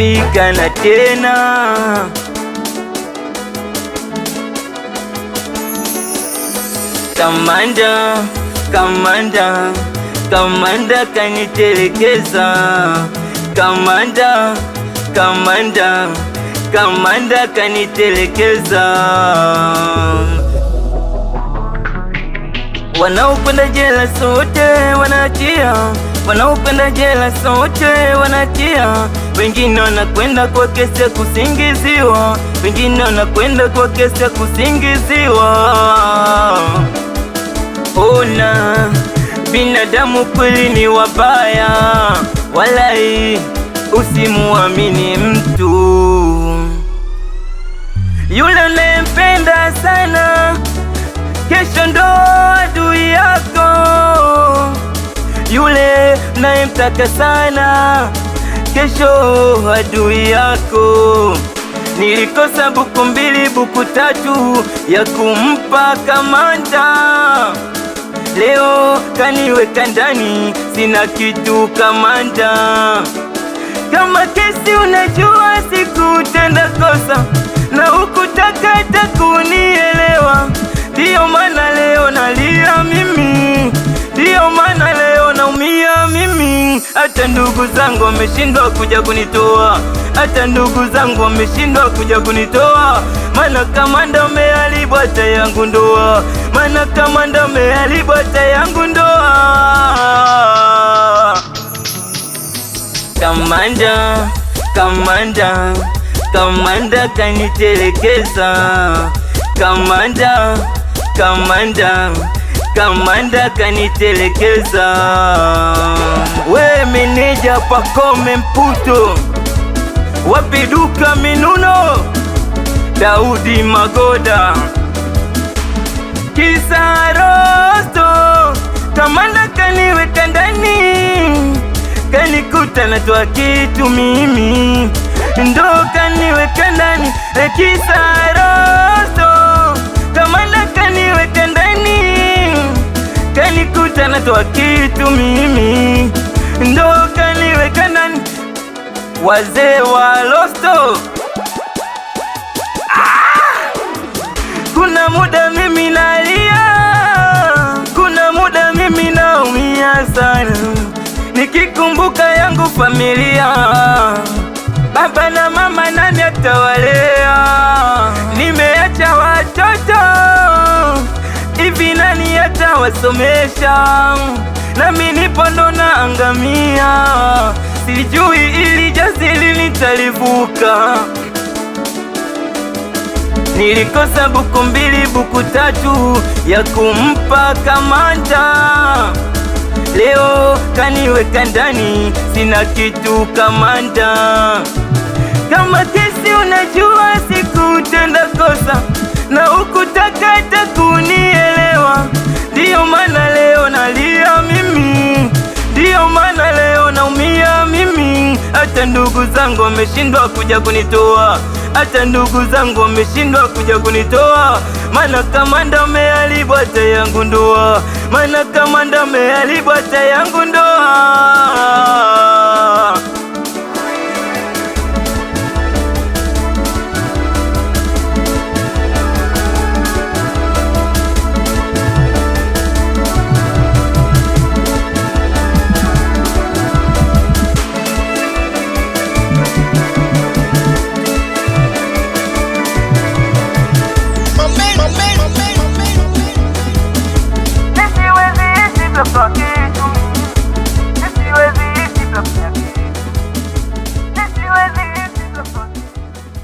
kupigana tena. Kamanda, kamanda, kamanda kanitelekeza. Kamanda, kamanda, kamanda kanitelekeza. Wanaokwenda jela sote wanaachia, wanaokwenda jela sote wanaachia. Wengine wanakwenda kwa kesi ya kusingiziwa, wengine wanakwenda kwa kesi ya kusingiziwa. Ona, binadamu kweli ni wabaya, walai usimuamini mtu. Yule unayempenda sana kesho ndo adui yako. Yule unayemtaka sana kesho adui yako. Nilikosa buku mbili buku tatu ya kumpa kamanda, leo kaniweka ndani, sina kitu kamanda. Kama kesi unajua sikutenda kosa na hukutaka hata kunielewa, ndiyo maana leo nalia mimi, ndiyo maana leo naumia mimi. Hata ndugu zangu wameshindwa kuja kunitoa, hata ndugu zangu wameshindwa kuja kunitoa. Maana kamanda umeharibu hata yangu ndoa, maana kamanda umeharibu hata yangu ndoa. Kamanda, kamanda, kamanda kanitelekeza. Kamanda, kamanda, kamanda kanitelekeza. We meneja Pacome Mputo, wapi Duka Minuno, Daudi Magoda, Kisarosto. Kamanda kaniweka ndani, kanikuta natoa kitu mimi, ndo kaniweka ndani. Kisarosto, kamanda kaniweka ndani, kanikuta natoa kitu mimi, ndo kaniweka ndani. Wazee wa Losto, kuna muda mimi nalia, kuna muda mimi naumia sana, nikikumbuka yangu familia. Baba na mama nani atawalea? Nimeacha watoto hivi, nani atawasomesha? Nami nipo ndo naangamia, sijui ili jazili nitalivuka. Nilikosa buku mbili buku tatu ya kumpa kamanda, leo kaniweka ndani, sina kitu kamanda. Kama kesi unajua sikutenda kosa na hukutaka hata kunielewa, ndiyo maana leo nalia mimi, ndiyo maana leo naumia mimi. Hata ndugu zangu wameshindwa kuja kunitoa, hata ndugu zangu wameshindwa kuja kunitoa. Maana kamanda umeharibu hata yangu ndoa, maana kamanda umeharibu hata yangu ndoa.